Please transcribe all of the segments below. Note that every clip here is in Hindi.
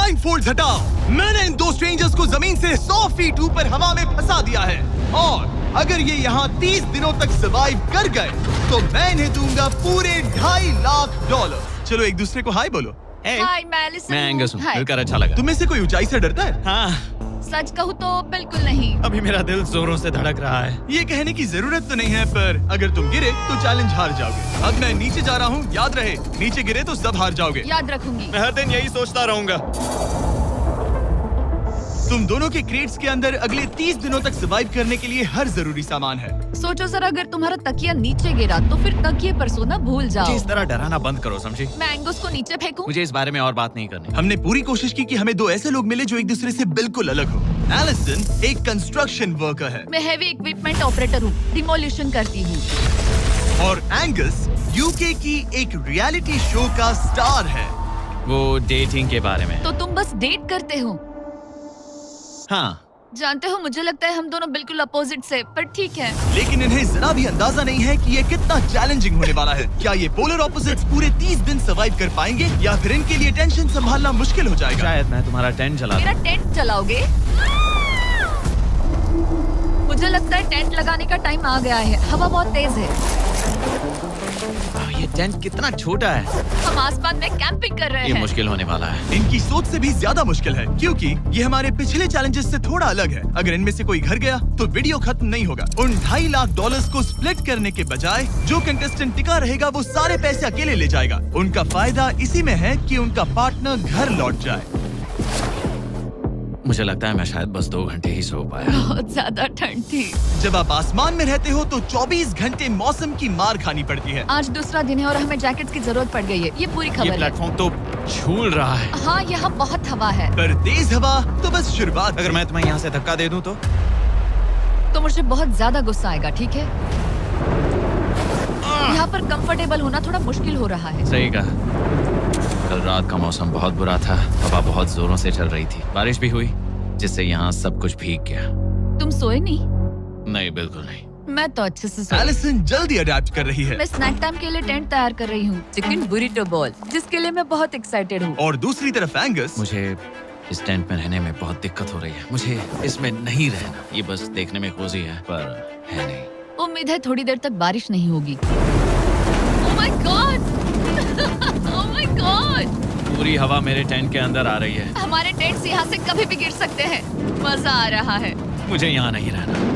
ब्लाइंड फोल्ड्स हटाओ। मैंने इन दो स्ट्रेंजर्स को जमीन से 100 फीट ऊपर हवा में फंसा दिया है और अगर ये यहाँ 30 दिनों तक सर्वाइव कर गए तो मैं इन्हें दूंगा पूरे $2.5 लाख। चलो एक दूसरे को हाय बोलो। हाय मैं एलिसन मैं एंगस हूँ, हाय। मिलकर अच्छा लगा। तुम में से कोई ऊंचाई से डरता है? हाँ, सच कहूँ तो बिल्कुल नहीं। अभी मेरा दिल जोरों से धड़क रहा है। ये कहने की जरूरत तो नहीं है, पर अगर तुम गिरे तो चैलेंज हार जाओगे। अब मैं नीचे जा रहा हूँ, याद रहे नीचे गिरे तो सब हार जाओगे। याद रखूंगी। मैं हर दिन यही सोचता रहूंगा। तुम दोनों के क्रेट्स के अंदर अगले 30 दिनों तक सर्वाइव करने के लिए हर जरूरी सामान है। सोचो सर, अगर तुम्हारा तकिया नीचे गिरा तो फिर तकिए पर सोना भूल मुझे जाओ। इस तरह डराना बंद करो, समझी? मैं एंगस को नीचे फेंकूं? मुझे इस बारे में और बात नहीं करनी। हमने पूरी कोशिश की कि हमें दो ऐसे लोग मिले जो एक दूसरे से बिल्कुल अलग हो। एलिसन एक कंस्ट्रक्शन वर्कर है मैं हेवी इक्विपमेंट ऑपरेटर हूँ, डिमोलिशन करती हूँ। और एंगस यूके की एक रियलिटी शो का स्टार है। वो डेटिंग के बारे में। तो तुम बस डेट करते हो? हाँ, जानते हो, मुझे लगता है हम दोनों बिल्कुल अपोजिट से, पर ठीक है। लेकिन इन्हें जरा भी अंदाजा नहीं है कि ये कितना चैलेंजिंग होने वाला है। क्या ये पोलर ऑपोजिट्स पूरे 30 दिन सर्वाइव कर पाएंगे या फिर इनके लिए टेंशन संभालना मुश्किल हो जाएगा? शायद मैं तुम्हारा टेंट जला मेरा टेंट जलाओगे? मुझे लगता है टेंट लगाने का टाइम आ गया है। हवा बहुत तेज है। ये टेंट कितना छोटा है। हम आसमान में कैंपिंग कर रहे ये हैं। मुश्किल होने वाला है। इनकी सोच से भी ज्यादा मुश्किल है क्योंकि ये हमारे पिछले चैलेंजेस से थोड़ा अलग है। अगर इनमें से कोई घर गया तो वीडियो खत्म नहीं होगा। उन $2.5 लाख को स्प्लिट करने के बजाय जो कंटेस्टेंट टिका रहेगा वो सारे पैसे अकेले ले जाएगा। उनका फायदा इसी में है कि उनका पार्टनर घर लौट जाए। मुझे लगता है मैं शायद बस 2 घंटे ही सो पाया। बहुत ज्यादा ठंड थी। जब आप आसमान में रहते हो तो 24 घंटे मौसम की मार खानी पड़ती है। आज दूसरा दिन है और हमें जैकेट्स की जरूरत पड़ गई है। ये पूरी ये खबर है। प्लेटफॉर्म तो झूल रहा है। हाँ, यहाँ बहुत हवा है। पर तेज हवा तो बस शुरुआत। अगर मैं तुम्हें यहाँ से धक्का दे दूं तो मुझे बहुत ज्यादा गुस्सा आएगा, ठीक है? यहाँ पर कंफर्टेबल होना थोड़ा मुश्किल हो रहा है। सही कहा। कल रात का मौसम बहुत बुरा था। हवा बहुत जोरों से चल रही थी। बारिश भी हुई जिससे यहाँ सब कुछ भीग गया। तुम सोए नहीं? नहीं, बिल्कुल नहीं। मैं तो अच्छे से सोई। एलिसन जल्दी अडेप्ट कर रही है मैं स्नैक टाइम के लिए टेंट तैयार कर रही हूँ, चिकन बुरिटो बॉल, जिसके लिए मैं बहुत एक्साइटेड हूँ। और दूसरी तरफ एंगस। मुझे इस टेंट में रहने में बहुत दिक्कत हो रही है। मुझे इसमें नहीं रहना। ये बस देखने में कोजी है पर है नहीं। उम्मीद है थोड़ी देर तक बारिश नहीं होगी। Oh my God! Oh my God! पूरी हवा मेरे टेंट के अंदर आ रही है। हमारे टेंट्स यहाँ से कभी भी गिर सकते हैं। मजा आ रहा है। मुझे यहाँ नहीं रहना।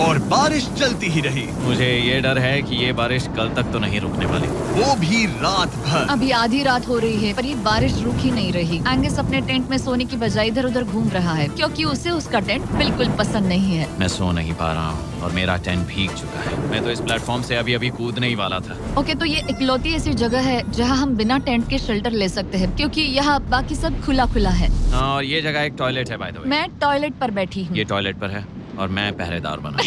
और बारिश चलती ही रही, मुझे ये डर है कि ये बारिश कल तक तो नहीं रुकने वाली। वो भी रात भर। अभी आधी रात हो रही है पर ये बारिश रुक ही नहीं रही। एंगस अपने टेंट में सोने की बजाय इधर उधर घूम रहा है क्योंकि उसे उसका टेंट बिल्कुल पसंद नहीं है। मैं सो नहीं पा रहा हूँ और मेरा टेंट भीग चुका है। मैं तो इस प्लेटफॉर्म से अभी कूदने ही वाला था। ओके, तो ये इकलौती ऐसी जगह है जहाँ हम बिना टेंट के शेल्टर ले सकते हैं क्योंकि यहाँ बाकी सब खुला खुला है। और ये जगह एक टॉयलेट है बाय द वे। मैं टॉयलेट पर बैठी हूँ। ये टॉयलेट पर है और मैं पहरेदार बना।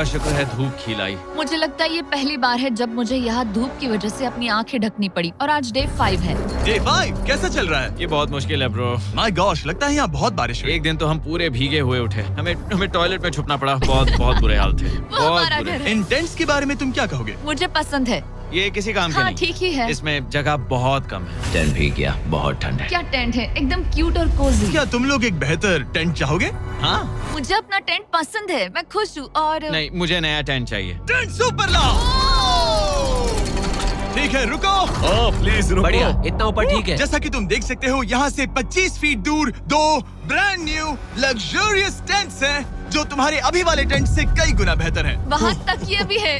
शुक्र है धूप खिलाई। मुझे लगता है ये पहली बार है जब मुझे यहाँ धूप की वजह से अपनी आंखें ढकनी पड़ी। और आज डे 5 है। डे 5 कैसा चल रहा है? ये बहुत मुश्किल है ब्रो। माय गॉश, लगता है यहाँ बहुत बारिश हुई। एक दिन तो हम पूरे भीगे हुए उठे। हमें टॉयलेट में छुपना पड़ा। बहुत बुरे हाल थे। वो हमारा घर है। इन टेंट्स के बारे में तुम क्या कहोगे? मुझे पसंद है। ये किसी काम के हाँ, नहीं। ठीक ही है। इसमें जगह बहुत कम है। टेंट भीग गया, बहुत ठंड है। क्या टेंट है, एकदम क्यूट और कोजी। क्या तुम लोग एक बेहतर टेंट चाहोगे? हाँ? मुझे अपना टेंट पसंद है, मैं खुश हूँ। और नहीं, मुझे नया टेंट चाहिए। टेंट सुपर लाओ। ठीक है, रुको। प्लीज रुको। बढ़िया, इतना ऊपर ठीक है। जैसा कि तुम देख सकते हो यहाँ से 25 फीट दूर 2 ब्रांड न्यू लग्जरियस टेंट्स हैं जो तुम्हारे अभी वाले टेंट से कई गुना बेहतर हैं। वहाँ तक ये भी है।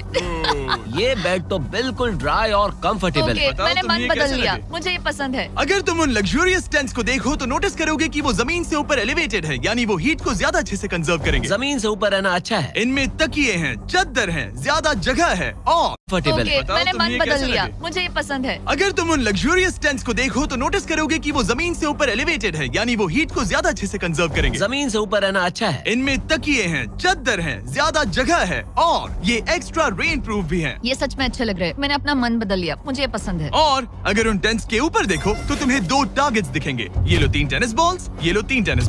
ये बेड तो बिल्कुल ड्राई और कंफर्टेबल ओके, है। बताओ मैंने तुम्हें मन ये बदल कैसे लिया। लगे? मुझे ये पसंद है। अगर तुम उन लग्जरियस टेंट्स को देखो तो नोटिस करोगे कि वो जमीन से ऊपर एलिवेटेड है, यानी वो हीट को ज्यादा अच्छे से कंजर्व करेंगे। जमीन से ऊपर रहना अच्छा है, इनमें तकिए हैं, चद्दर हैं, ज्यादा जगह है और कंफर्टेबल ओके, है। बताओ मैंने तुम्हें मन ये बदल कैसे लिया। लगे? मुझे ये पसंद है। अगर तुम उन लग्जरियस टेंट्स को देखो तो नोटिस करोगे कि वो जमीन से ऊपर एलिवेटेड है, यानी वो हीट को ज्यादा अच्छे से कंजर्व करेंगे। जमीन से ऊपर रहना अच्छा है, इनमें तकिए हैं, चद्दर हैं, ज्यादा जगह है और ये एक्स्ट्रा रेन प्रूफ भी हैं। ये सच में अच्छे लग रहे हैं। मैंने अपना मन बदल लिया, मुझे ये पसंद है। और अगर उन टेंट्स के ऊपर देखो तो तुम्हें 2 टारगेट्स दिखेंगे। ये लो 3 टेनिस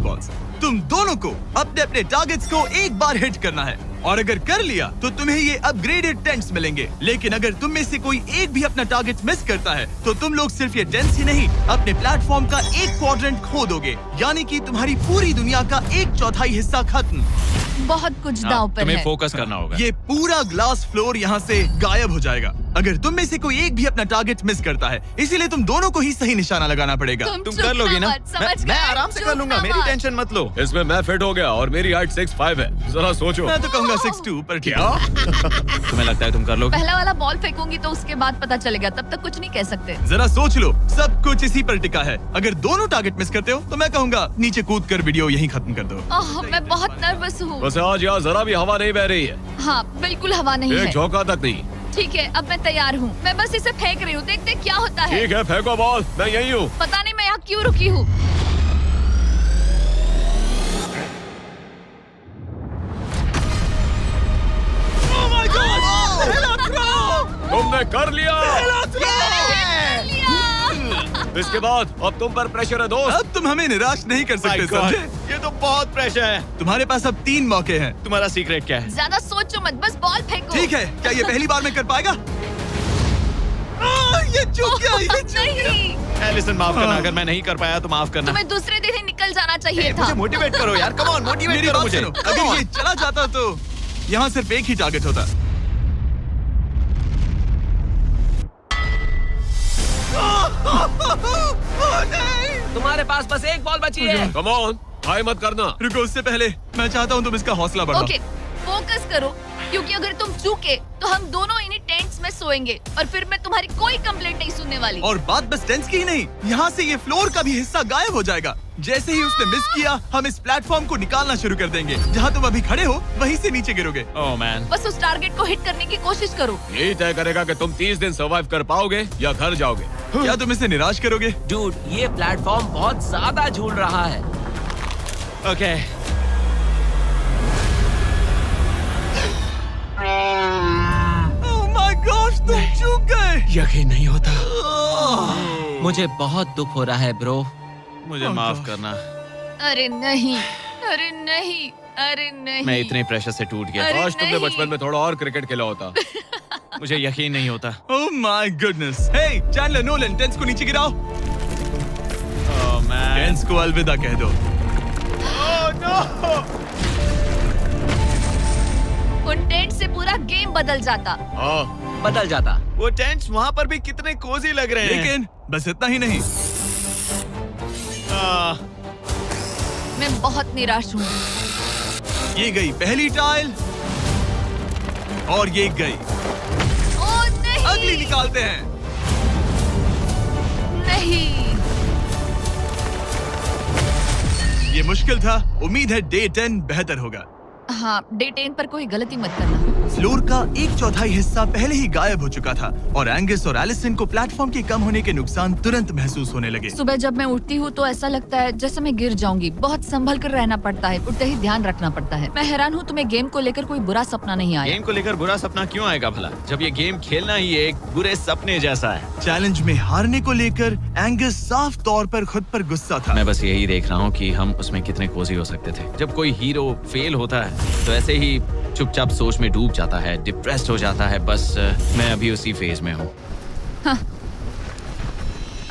बॉल्स। तुम दोनों को अपने अपने टारगेट्स को एक बार हिट करना है। और अगर कर लिया तो तुम्हें ये अपग्रेडेड टेंट्स मिलेंगे। लेकिन अगर तुम में से कोई एक भी अपना टारगेट मिस करता है तो तुम लोग सिर्फ ये टेंट्स ही नहीं, अपने प्लेटफॉर्म का एक क्वाड्रेंट खो दोगे, यानी कि तुम्हारी पूरी दुनिया का 1/4 हिस्सा खत्म। बहुत कुछ दांव पर तुम्हें है। फोकस करना होगा। ये पूरा ग्लास फ्लोर यहाँ से गायब हो जाएगा अगर तुम में से कोई एक भी अपना टारगेट मिस करता है, इसीलिए तुम दोनों को ही सही निशाना लगाना पड़ेगा। तुम चुप कर लोगी ना? मत, समझ मैं गए? आराम से चुप कर लूंगा, मेरी मत। टेंशन मत लो। इसमें मैं फिट हो गया और मेरी हाइट 6'5" है। जरा सोचो। मैं तो कहूँगा 6'2", पर क्या? तुम्हें लगता है तुम कर लोगे? पहला वाला बॉल फेंकूंगी तो उसके बाद पता चलेगा, तब तक कुछ नहीं कह सकते। जरा सोच लो, सब कुछ इसी पर टिका है। अगर दोनों टारगेट मिस करते हो तो मैं कहूँगा नीचे कूद कर वीडियो यहीं खत्म कर दो। ओह, मैं बहुत नर्वस हूँ। बस आज यहाँ जरा भी हवा नहीं बह रही है, हाँ, बिल्कुल हवा नहीं एक है। झोंका तक नहीं। ठीक है, अब मैं तैयार हूँ। मैं बस इसे फेंक रही हूँ, देखते क्या होता है। ठीक है, फेंको बॉल, मैं यही हूँ। पता नहीं मैं यहाँ क्यों रुकी हूँ। तुमने कर लिया। इसके बाद अब तुम पर प्रेशर है दोस्त। अब तुम हमें निराश नहीं कर सकते, समझे? ये तो बहुत प्रेशर है। तुम्हारे पास अब 3 मौके हैं। तुम्हारा सीक्रेट क्या है? ज्यादा सोचो मत, बस बॉल फेंको। ठीक है, क्या ये पहली बार में कर पाएगा? ये चूक गया, ये चूक गया। नहीं, एलिसन माफ करना, अगर मैं नहीं कर पाया तो माफ करना। तुम्हें दूसरे दिन ही निकल जाना चाहिए था। मुझे मोटिवेट करो यार, कम ऑन, मोटिवेट मेरी करो बात मुझे। सुनो, अगर ये चला जाता तो यहाँ सिर्फ एक ही टारगेट होता। तुम्हारे पास बस एक बॉल बची है। कम ऑन, हाई मत करना। रुको, उससे पहले मैं चाहता हूँ तुम इसका हौसला बढ़ाओ। ओके, फोकस करो, क्योंकि अगर तुम चूके तो हम दोनों इन्हीं टेंट्स में सोएंगे और फिर मैं तुम्हारी कोई कंप्लेंट नहीं सुनने वाली। और बात बस टेंस की ही नहीं, यहाँ से ये फ्लोर का भी हिस्सा गायब हो जाएगा। जैसे ही उसने मिस किया, हम इस प्लेटफॉर्म को निकालना शुरू कर देंगे। जहाँ तुम अभी खड़े हो, वहीं से नीचे गिरोगे। ओह मैन, बस उस टारगेट को हिट करने की कोशिश करो। यही तय करेगा कि तुम 30 दिन सर्वाइव कर पाओगे या घर जाओगे। क्या तुम इसे निराश करोगे? डूड, ये प्लेटफॉर्म बहुत ज्यादा झूल रहा है। ओके। ओह माय गॉश, तुम चूक गए। यकीन नहीं होता। मुझे बहुत दुख हो रहा है ब्रो। मुझे माफ करना, अरे नहीं, अरे नहीं, अरे नहीं। मैं इतने प्रेशर से टूट गया। अरे काश तुमने नहीं। बचपन में थोड़ा और क्रिकेट खेला होता। मुझे यकीन नहीं होता। Oh my goodness. Hey Chandler Nolan, टेंस को नीचे गिराओ। ओह मैन, टेंस को अलविदा कह दो। उन टेंट से पूरा गेम बदल जाता। हाँ, बदल जाता। वो टेंट्स वहाँ पर भी कितने कोजी लग रहे हैं। लेकिन बस इतना ही नहीं, मैं बहुत निराश हूँ। ये गई पहली टाइल और ये गई। ओह नहीं, अगली निकालते हैं। नहीं। ये मुश्किल था, उम्मीद है डे 10 बेहतर होगा। हाँ, डे 10 पर कोई गलती मत करना। फ्लोर का 1/4 हिस्सा पहले ही गायब हो चुका था और एंगस और एलिसन को प्लेटफॉर्म के कम होने के नुकसान तुरंत महसूस होने लगे। सुबह जब मैं उठती हूँ तो ऐसा लगता है जैसे मैं गिर जाऊंगी। बहुत संभल कर रहना पड़ता है, उठते ही ध्यान रखना पड़ता है। मैं हैरान हूँ तुम्हें गेम को लेकर कोई बुरा सपना नहीं आया। गेम को लेकर बुरा सपना क्यों आएगा भला, जब ये गेम खेलना ही एक बुरे सपने जैसा है। चैलेंज में हारने को लेकर एंगस साफ तौर पर खुद पर गुस्सा था। मैं बस यही देख रहा हूँ कि हम उसमें कितने कोजी हो सकते थे। जब कोई हीरो फेल होता है तो ऐसे ही चुपचाप सोच में डूब जाता है, डिप्रेस्ड हो जाता है। बस मैं अभी उसी फेज में हूँ।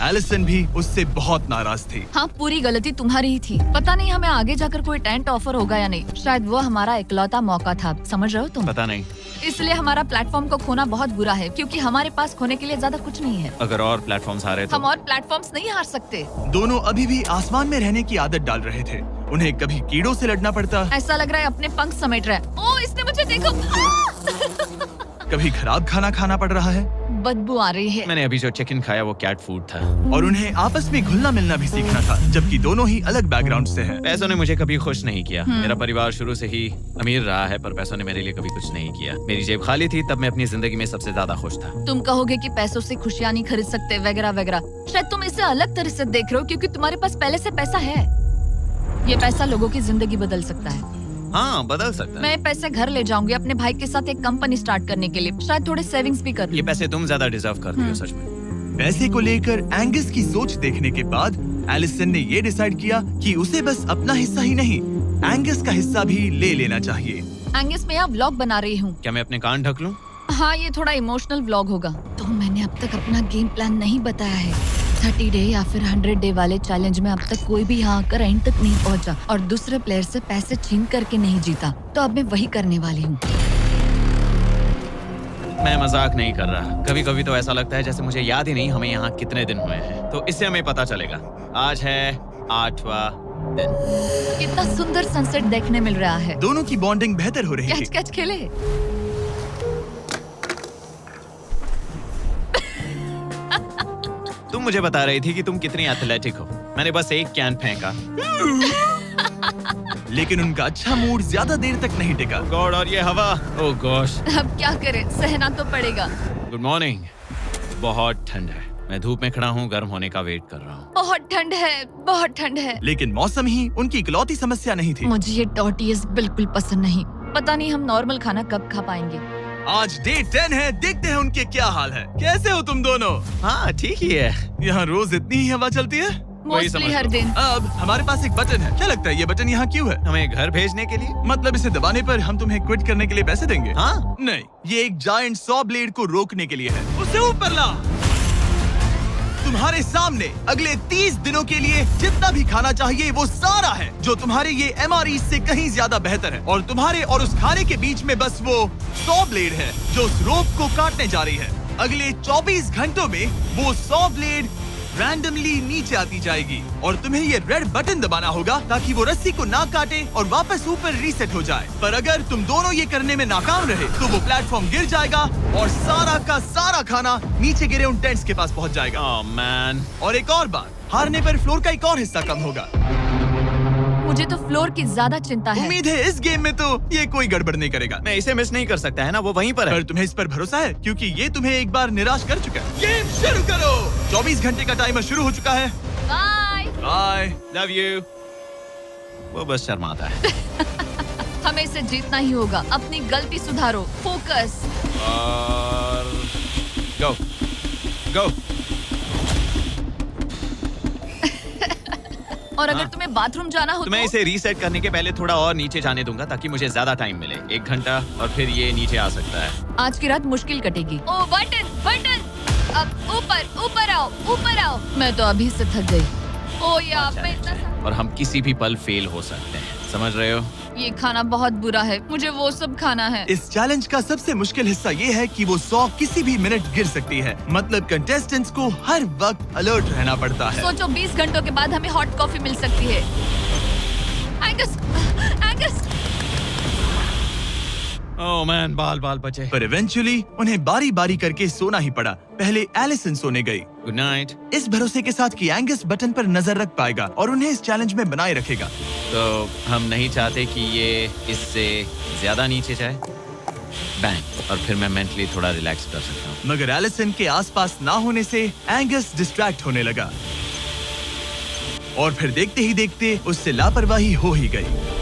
एलिसन भी उससे बहुत नाराज थी। हाँ, पूरी गलती तुम्हारी ही थी। पता नहीं हमें आगे जाकर कोई टेंट ऑफर होगा या नहीं। शायद वो हमारा इकलौता मौका था, समझ रहे हो तुम? पता नहीं, इसलिए हमारा प्लेटफॉर्म को खोना बहुत बुरा है, क्योंकि हमारे पास खोने के लिए ज्यादा कुछ नहीं है। अगर और प्लेटफॉर्म्स आ रहे तो हम और प्लेटफॉर्म्स नहीं हार सकते। दोनों अभी भी आसमान में रहने की आदत डाल रहे थे। उन्हें कभी कीड़ों से लड़ना पड़ता, ऐसा लग रहा है अपने पंख समेट रहा है। ओह, इसने मुझे देखो। कभी खराब खाना खाना पड़ रहा है बदबू आ रही है। मैंने अभी जो चिकन खाया वो कैट फूड था। और उन्हें आपस में घुलना मिलना भी सीखना था, जबकि दोनों ही अलग बैकग्राउंड से हैं। पैसों ने मुझे कभी खुश नहीं किया। मेरा परिवार शुरू से ही अमीर रहा है, पर पैसों ने मेरे लिए कभी कुछ नहीं किया। मेरी जेब खाली थी तब मैं अपनी जिंदगी में सबसे ज्यादा खुश था। तुम कहोगे कि पैसों से खुशियां नहीं खरीद सकते वगैरह वगैरह। शायद तुम इसे अलग तरह से देख रहे हो, क्योंकि तुम्हारे पास पहले से पैसा है। ये पैसा लोगों की जिंदगी बदल सकता है। हाँ, बदल सकता है। मैं पैसे घर ले जाऊंगी अपने भाई के साथ एक कंपनी स्टार्ट करने के लिए। शायद थोड़े सेविंग्स भी कर लूं। ये पैसे तुम ज्यादा डिजर्व करती हो, सच में। पैसे को लेकर एंगस की सोच देखने के बाद एलिसन ने ये डिसाइड किया कि उसे बस अपना हिस्सा ही नहीं, एंगस का हिस्सा भी ले लेना चाहिए। एंगस मैं यहाँ व्लॉग बना रही हूँ। क्या मैं अपने कान ढक लूं? हाँ, ये थोड़ा इमोशनल व्लॉग होगा। तो मैंने अब तक अपना गेम प्लान नहीं बताया है। 30 डे या फिर 100 डे वाले चैलेंज में अब तक कोई भी यहाँ आकर एंड तक नहीं पहुँचा और दूसरे प्लेयर से पैसे छीन करके नहीं जीता। तो अब मैं वही करने वाली हूँ। मैं मजाक नहीं कर रहा। कभी कभी तो ऐसा लगता है जैसे मुझे याद ही नहीं हमें यहाँ कितने दिन हुए हैं। तो इससे हमें पता चलेगा। आज है 8वां दिन। कितना सुंदर सनसेट देखने मिल रहा है। दोनों की बॉन्डिंग बेहतर हो रही कैच थी। कैच खेले। तुम मुझे बता रही थी कि तुम कितनी एथलेटिक हो। मैंने बस एक कैन फेंका। लेकिन उनका अच्छा मूड ज्यादा देर तक नहीं टिका। गॉड, और ये हवा। ओह गॉश। अब क्या करें, सहना तो पड़ेगा। Good morning. बहुत ठंड है। मैं धूप में खड़ा हूँ, गर्म होने का वेट कर रहा हूँ। बहुत ठंड है, बहुत ठंड है। लेकिन मौसम ही उनकी इकलौती समस्या नहीं थी। मुझे ये टॉर्टियस बिल्कुल पसंद नहीं। पता नहीं हम नॉर्मल खाना कब खा पाएंगे। आज डे 10 है, देखते हैं उनके क्या हाल है। कैसे हो तुम दोनों? हाँ ठीक ही है। यहाँ रोज इतनी ही हवा चलती है? वही मोस्टली समझ हर लो। दिन। अब हमारे पास एक बटन है। क्या लगता है ये बटन यहाँ क्यों है? हमें घर भेजने के लिए? मतलब इसे दबाने पर हम तुम्हें क्विट करने के लिए पैसे देंगे? हाँ। नहीं, ये एक जायंट सॉ ब्लेड को रोकने के लिए है। उसे ऊपर ला। तुम्हारे सामने अगले 30 दिनों के लिए जितना भी खाना चाहिए वो सारा है, जो तुम्हारे ये MRE से कहीं ज्यादा बेहतर है। और तुम्हारे और उस खाने के बीच में बस वो सॉ ब्लेड है जो उस रोप को काटने जा रही है। अगले 24 घंटों में वो सॉ ब्लेड रैंडमली नीचे आती जाएगी और तुम्हें ये रेड बटन दबाना होगा ताकि वो रस्सी को ना काटे और वापस ऊपर रीसेट हो जाए। पर अगर तुम दोनों ये करने में नाकाम रहे तो वो प्लेटफॉर्म गिर जाएगा और सारा का सारा खाना नीचे गिरे उन टेंट्स के पास पहुंच जाएगा। Oh man. और एक और बात, हारने पर फ्लोर का एक और हिस्सा कम होगा। मुझे तो फ्लोर की ज्यादा चिंता है। उम्मीद है इस गेम में तो ये कोई गड़बड़ नहीं करेगा। मैं इसे मिस नहीं कर सकता है ना, वो वहीं पर है। पर तुम्हें इस पर भरोसा है क्योंकि ये तुम्हें एक बार निराश कर चुका है। गेम शुरू करो। 24 घंटे का टाइमर शुरू हो चुका है। बाय। बाय। Love you. वो बस शर्माता है। हमें इसे जीतना ही होगा। अपनी गलती सुधारो। फोकस। और गो गो। और अगर तुम्हें बाथरूम जाना हो तो मैं इसे रीसेट करने के पहले थोड़ा और नीचे जाने दूंगा ताकि मुझे ज्यादा टाइम मिले। 1 घंटा और फिर ये नीचे आ सकता है। आज की रात मुश्किल कटेगी। ओ बटन बटन। अब ऊपर ऊपर आओ, ऊपर आओ। मैं तो अभी से थक गई। ओ यार, मैं इतना और हम किसी भी पल फेल हो सकते हैं, समझ रहे हो? ये खाना बहुत बुरा है। मुझे वो सब खाना है। इस चैलेंज का सबसे मुश्किल हिस्सा ये है कि वो 100 किसी भी मिनट गिर सकती है। मतलब कंटेस्टेंट्स को हर वक्त अलर्ट रहना पड़ता है। सोचो 20 घंटों के बाद हमें हॉट कॉफी मिल सकती है। Angus, Angus. ओह मैन, बाल बाल बचे। पर इवेंचुअली उन्हें बारी बारी करके सोना ही पड़ा। पहले एलिसन सोने गई, गुड नाइट। इस भरोसे के साथ कि एंगस बटन पर नजर रख पाएगा और उन्हें इस चैलेंज में बनाए रखेगा। तो हम नहीं चाहते कि ये इससे ज्यादा नीचे जाए। बैंग। और फिर मैं मेंटली थोड़ा रिलैक्स कर सकता हूँ। मगर एलिसन के आसपास ना होने से एंगस डिस्ट्रैक्ट होने लगा और फिर देखते ही देखते उससे लापरवाही हो ही गई।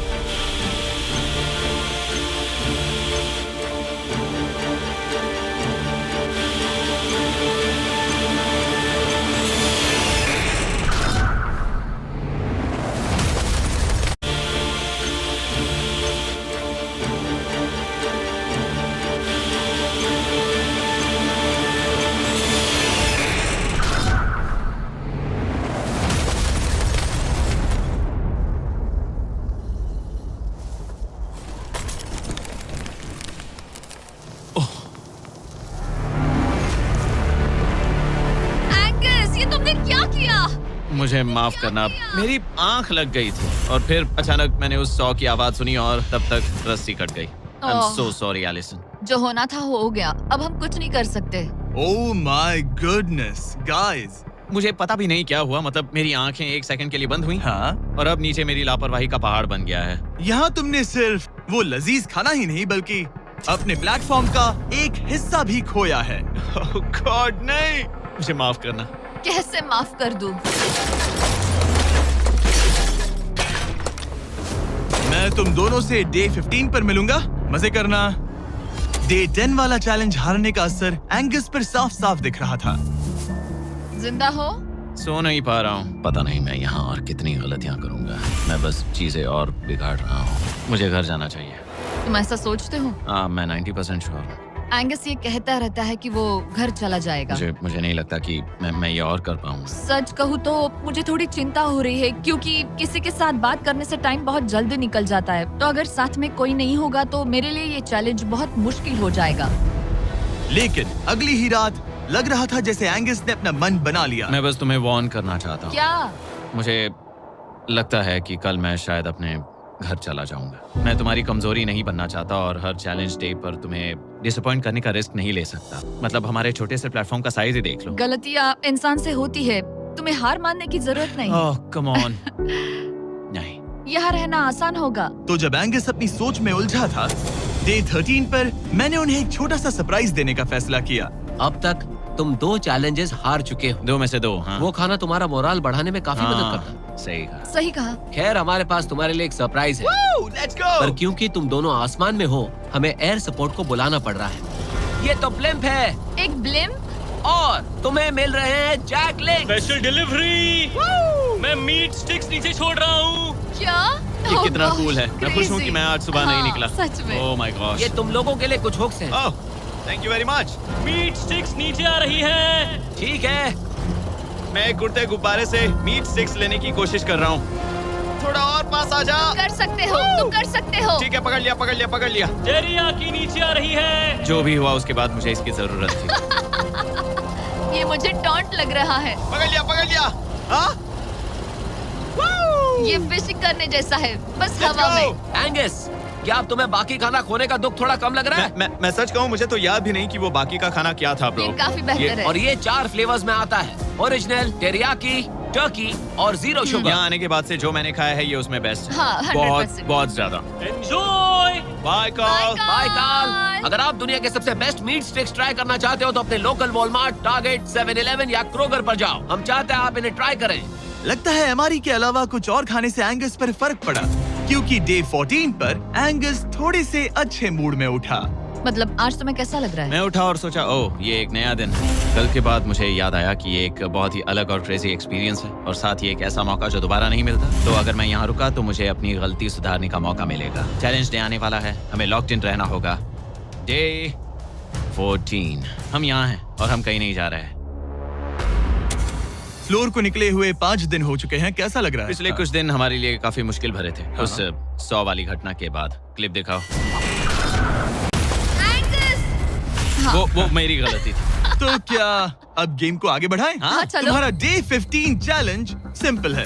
मुझे माफ करना, मेरी आंख लग गई थी और फिर अचानक मैंने उस सॉ की आवाज सुनी और तब तक रस्सी कट गई। I am so sorry Allison. जो होना था हो गया। अब हम कुछ नहीं कर सकते। ओह माय गुडनेस गाइस, मुझे पता भी नहीं क्या हुआ। मतलब मेरी आंखें 1 सेकंड के लिए बंद हुई। हाँ, और अब नीचे मेरी लापरवाही का पहाड़ बन गया है। यहाँ तुमने सिर्फ वो लजीज खाना ही नहीं बल्कि अपने प्लेटफॉर्म का एक हिस्सा भी खोया है। ओह गॉड, नहीं। मुझे माफ करना। कैसे माफ कर दूं? मैं तुम दोनों से डे 15 पर मिलूंगा। मजे करना। डे 10 वाला चैलेंज हारने का असर एंगस पर साफ साफ दिख रहा था। जिंदा हो? सो नहीं पा रहा हूँ। पता नहीं मैं यहाँ और कितनी गलतियाँ करूँगा। मैं बस चीजें और बिगाड़ रहा हूँ। मुझे घर जाना चाहिए। तुम ऐसा सोचते हो? हाँ, मैं 90% श्योर हूँ। एंगस ये कहता रहता है कि वो घर चला जाएगा। मुझे नहीं लगता कि मैं ये और कर पाऊंगा। सच कहूँ तो मुझे थोड़ी चिंता हो रही है, क्योंकि किसी के साथ बात करने से टाइम बहुत जल्दी निकल जाता है। तो अगर साथ में कोई नहीं होगा तो मेरे लिए ये चैलेंज बहुत मुश्किल हो जाएगा। लेकिन अगली ही रात लग रहा था जैसे एंगस ने अपना मन बना लिया। मैं बस तुम्हें वार्न करना चाहता हूँ। क्या? मुझे लगता है कि कल मैं शायद अपने घर चला जाऊंगा। मैं तुम्हारी कमजोरी नहीं बनना चाहता और हर चैलेंज डे पर तुम्हें डिसअपॉइंट करने का रिस्क नहीं ले सकता। मतलब हमारे छोटे से प्लेटफॉर्म का साइज ही देख लो। गलतियाँ इंसान से होती है, तुम्हें हार मानने की जरूरत नहीं। ओह कम ऑन। नहीं, यहाँ रहना आसान होगा। तो जब एंगस अपनी सोच में उलझा था, डे 13 पर मैंने उन्हें एक छोटा सा सरप्राइज देने का फैसला किया। अब तक तुम 2 चैलेंजेस हार चुके हो। 2 में से 2। हाँ, वो खाना तुम्हारा मोराल बढ़ाने में काफी मदद करता है। सही कहा। सही कहा। खैर, हमारे पास तुम्हारे लिए एक सरप्राइज है। Let's go. पर क्योंकि तुम दोनों आसमान में हो, हमें एयर सपोर्ट को बुलाना पड़ रहा है। ये तो ब्लिम्प है एक ब्लिम? और तुम्हें मिल रहे हैं जैक लिंक्स। Special delivery. मैं मीट स्टिक्स नीचे छोड़ रहा हूँ। क्या? ये Oh कितना gosh, कूल है। मैं खुश हूँ कि crazy। मैं आज सुबह नहीं हाँ, निकला। सच में। Oh my gosh. ये तुम लोगों के लिए कुछ हुक्स हैं। Oh, thank you very much. Meat sticks नीचे आ रही है। ठीक है, मैं एक उड़ते गुब्बारे से मीट स्टिक्स लेने की कोशिश कर रहा हूँ। थोड़ा और पास आ जा। कर सकते हो, तुम कर सकते हो। ठीक है, पकड़ लिया, पकड़ लिया, पकड़ लिया। टेरियाकी नीचे आ रही है। जो भी हुआ उसके बाद मुझे इसकी जरूरत थी। ये मुझे टॉन्ट लग रहा है। पकड़ लिया, पकड़ लिया। हाँ? ये फिशिंग करने जैसा है, बस हवा में। एंगस, क्या अब तुम्हें बाकी खाना खोने का दुख थोड़ा कम लग रहा है? मैं सच कहूँ, मुझे तो याद भी नहीं कि वो बाकी का खाना क्या था ब्रो। ये काफी बेहतर है। और ये 4 फ्लेवर्स में आता है, ओरिजिनल, टेरियाकी, टर्की और 0 शुगर। यहाँ आने के बाद से जो मैंने खाया है ये उसमें बेस्ट है। हाँ, 100%। बहुत बहुत ज्यादा। एंजॉय। Bye call. बाय काल। अगर आप दुनिया के सबसे बेस्ट मीट स्टिक्स ट्राई करना चाहते हो तो अपने लोकल वॉलमार्ट, टारगेट, 7-Eleven या क्रोगर पर जाओ। हम चाहते हैं आप इन्हें ट्राई करें। लगता है एमआरई के अलावा कुछ और खाने से एंगस पर फर्क पड़ा, क्योंकि डे 14 पर एंगस थोड़े से अच्छे मूड में उठा। मतलब आज तुम्हें कैसा लग रहा है? मैं उठा और सोचा, ओह ये एक नया दिन है। कल के बाद मुझे याद आया कि ये एक बहुत ही अलग और क्रेजी एक्सपीरियंस है और साथ ही एक ऐसा मौका जो दोबारा नहीं मिलता। तो अगर मैं यहाँ रुका तो मुझे अपनी गलती सुधारने का मौका मिलेगा। चैलेंज डे आने वाला है, हमें लॉक्ड इन रहना होगा। डे 14 हम यहाँ हैं और हम कहीं नहीं जा रहे हैं। फ्लोर को निकले हुए 5 दिन हो चुके हैं। कैसा लग रहा है? पिछले कुछ दिन हमारे लिए काफी मुश्किल भरे थे। उस 100 वाली घटना के बाद। क्लिप दिखाओ। हाँ। वो मेरी गलती थी। तो क्या अब गेम को आगे बढ़ाएं? हाँ, चलो। तुम्हारा डे 15 चैलेंज सिंपल है।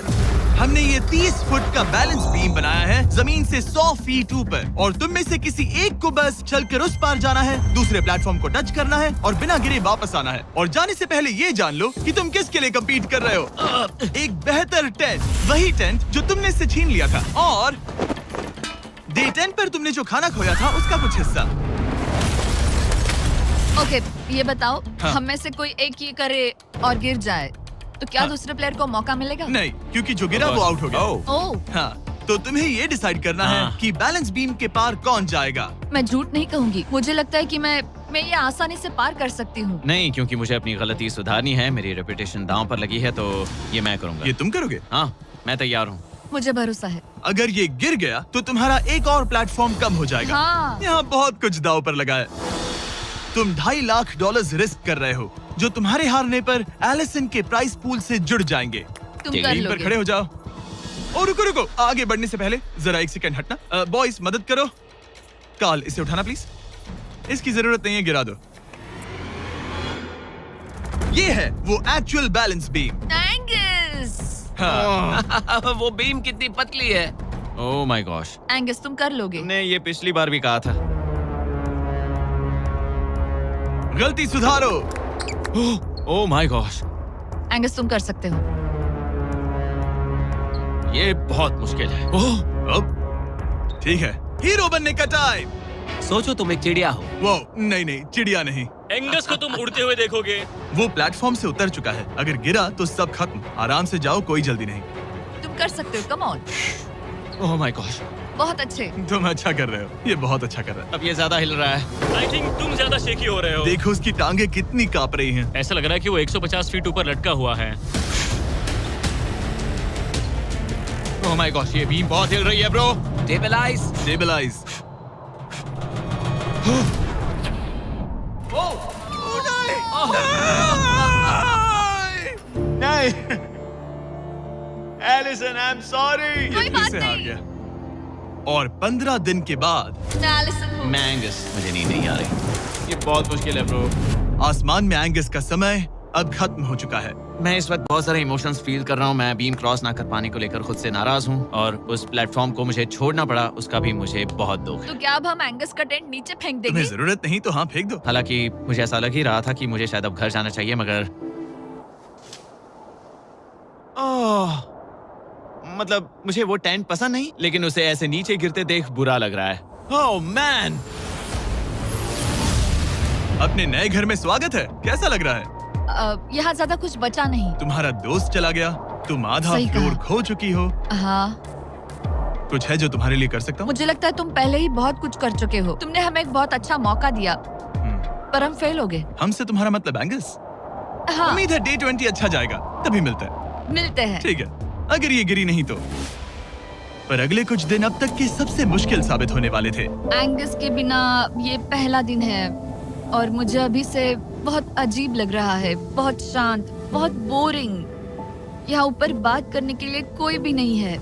हमने ये 30 फुट का बैलेंस बीम बनाया है जमीन से 100 फीट ऊपर, और तुम में से किसी एक को बस चलकर उस पार जाना है, दूसरे प्लेटफॉर्म को टच करना है और बिना गिरे वापस आना है। और जाने से पहले ये जान लो कि तुम किसके लिए कम्पीट कर रहे हो। एक बेहतर टेंट, वही टेंट जो तुमने इससे छीन लिया था, और डे 10 पर तुमने जो खाना खोया था उसका कुछ हिस्सा। ओके, ये बताओ, हाँ। हम में से कोई एक ये करे और गिर जाए तो क्या हाँ। दूसरे प्लेयर को मौका मिलेगा? नहीं, क्योंकि जो गिरा वो आउट हो गया। ओह, हाँ, तो तुम्हें ये डिसाइड करना है हाँ। कि बैलेंस बीम के पार कौन जाएगा। मैं झूठ नहीं कहूंगी, मुझे लगता है कि मैं ये आसानी से पार कर सकती हूँ। नहीं, क्योंकि मुझे अपनी गलती सुधारनी है। मेरी रेपुटेशन दांव पर लगी है, तो ये मैं करूंगा। ये तुम करोगे? हाँ, मैं तैयार हूँ। मुझे भरोसा है। अगर ये गिर गया तो तुम्हारा एक और प्लेटफॉर्म कम हो जाएगा। हाँ। यहाँ बहुत कुछ दाव पर लगा है। तुम $2.5 लाख रिस्क कर रहे हो, जो तुम्हारे हारने पर एलिसन के प्राइस पूल से जुड़ जाएंगे। तुम ठीक कर है, टीम पर लोगे। खड़े हो जाओ। और रुको, आगे बढ़ने से पहले जरा 1 सेकंड हटना। बॉयज मदद करो। कार्ल, इसे उठाना प्लीज। इसकी जरूरत नहीं है, गिरा दो। ये है वो एक्चुअल बैलेंस बीम। एंगस, हाँ। वो बीम कितनी पतली है। ओह माय गॉश, एंगस तुम कर लोगे। तुमने ये पिछली बार भी कहा था। गलती सुधारो। ओह माय गॉश, एंगस तुम कर सकते हो। ये बहुत मुश्किल है। अब ठीक है, हीरो बनने का टाइम। सोचो तुम एक चिड़िया हो। वो नहीं, चिड़िया नहीं। एंगस को तुम उड़ते हुए देखोगे। वो प्लेटफॉर्म से उतर चुका है। अगर गिरा तो सब खत्म। आराम से जाओ, कोई जल्दी नहीं। तुम कर सकते हो, come on. Oh my gosh, बहुत अच्छे। तुम अच्छा कर रहे हो, ये बहुत अच्छा कर रहा है। अब ये ज्यादा हिल रहा है। आई थिंक तुम ज्यादा शेकी हो रहे हो। देखो उसकी टांगे कितनी कांप रही हैं। ऐसा लग रहा है कि वो 150 फीट ऊपर लटका हुआ है। ओह माय गॉश, ये बीम बहुत हिल रही है ब्रो। स्टेबलाइज। स्टेबलाइज। नहीं एलिसन, आई एम सॉरी। कोई बात से हार नहीं। गया। और 15 दिन के बाद मैं एलिसन हूँ। मैं एंगस, मुझे नींद नहीं आ रही। ये बहुत मुश्किल है ब्रो। आसमान में एंगस का समय अब खत्म हो चुका है। मैं इस वक्त बहुत सारे इमोशंस फील कर रहा हूँ। मैं बीम क्रॉस ना कर पाने को लेकर खुद से नाराज हूँ और उस प्लेटफॉर्म को मुझे छोड़ना पड़ा, उसका भी मुझे बहुत दुख है। तो क्या अब हम एंगस का टेंट नीचे फेंक देंगे? तुम्हें जरूरत नहीं तो हाँ फेंक दो। हालांकि मुझे ऐसा लग ही रहा था कि मुझे शायद अब घर जाना चाहिए, मगर मतलब मुझे वो टेंट पसंद नहीं, लेकिन उसे ऐसे नीचे गिरते देख बुरा लग रहा है। Oh man! अपने नए घर में स्वागत है। कैसा लग रहा है? यहाँ ज्यादा कुछ बचा नहीं। तुम्हारा दोस्त चला गया, तुम आधा सही कहा। फ्लोर खो चुकी हो। हाँ, कुछ है जो तुम्हारे लिए कर सकता हूँ? मुझे लगता है तुम पहले ही बहुत कुछ कर चुके हो। तुमने हमें एक बहुत अच्छा मौका दिया, पर हम फेल हो गए। हमसे तुम्हारा मतलब एंगस? हाँ, उम्मीद है डे 20 अच्छा जाएगा, तभी मिलते हैं। मिलते हैं। ठीक है, अगर ये गिरी नहीं तो। पर अगले कुछ दिन अब तक के सबसे मुश्किल साबित होने वाले थे। एंगस के बिना ये पहला दिन है और मुझे अभी से बहुत अजीब लग रहा है, बहुत शांत, बहुत बोरिंग। यहाँ ऊपर बात करने के लिए कोई भी नहीं है।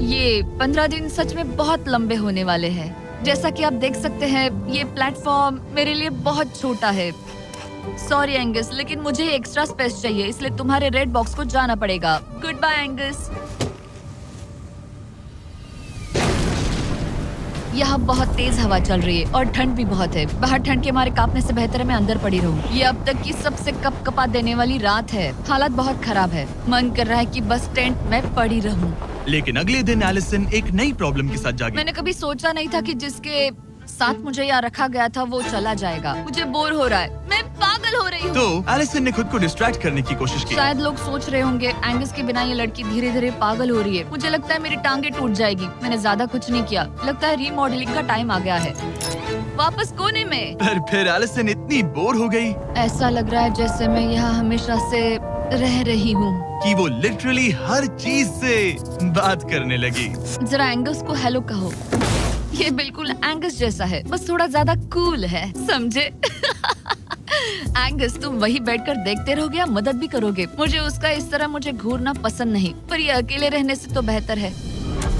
ये 15 दिन सच में बहुत लंबे होने वाले हैं। जैसा कि आप देख सकते हैं, ये प्लेटफॉर्म मेरे लिए बहुत छोटा है। सॉरी एंगस, लेकिन मुझे एक्स्ट्रा स्पेस चाहिए, इसलिए तुम्हारे रेड बॉक्स को जाना पड़ेगा। Good bye Angus. यहाँ बहुत तेज हवा चल रही है और ठंड भी बहुत है। बाहर ठंड के मारे कांपने से बेहतर है मैं अंदर पड़ी रहूं। ये अब तक की सबसे कपकपा देने वाली रात है। हालात बहुत खराब है। मन कर रहा है कि बस टेंट में पड़ी रहूं। लेकिन अगले दिन एलिसन एक नई प्रॉब्लम के साथ जागी। मैंने कभी सोचा नहीं था कि जिसके साथ मुझे यहाँ रखा गया था वो चला जाएगा। मुझे बोर हो रहा है, मैं पागल हो रही हूँ। तो एलिसन ने खुद को डिस्ट्रैक्ट करने की कोशिश की। शायद लोग सोच रहे होंगे एंगस के बिना ये लड़की धीरे धीरे पागल हो रही है। मुझे लगता है मेरी टांगे टूट जाएगी। मैंने ज्यादा कुछ नहीं किया। लगता है रीमॉडलिंग का टाइम आ गया है। वापस कोने में। पर फिर एलिसन इतनी बोर हो गई ऐसा लग रहा है जैसे मैं यहाँ हमेशा से रह रही हूँ। कि वो लिटरली हर चीज से बात करने लगी। जरा एंगस को हेलो कहो। ये बिल्कुल एंगस जैसा है, बस थोड़ा ज्यादा कूल है, समझे? एंगस, तुम वही बैठकर देखते रहोगे या मदद भी करोगे? मुझे उसका इस तरह मुझे घूरना पसंद नहीं, पर ये अकेले रहने से तो बेहतर है।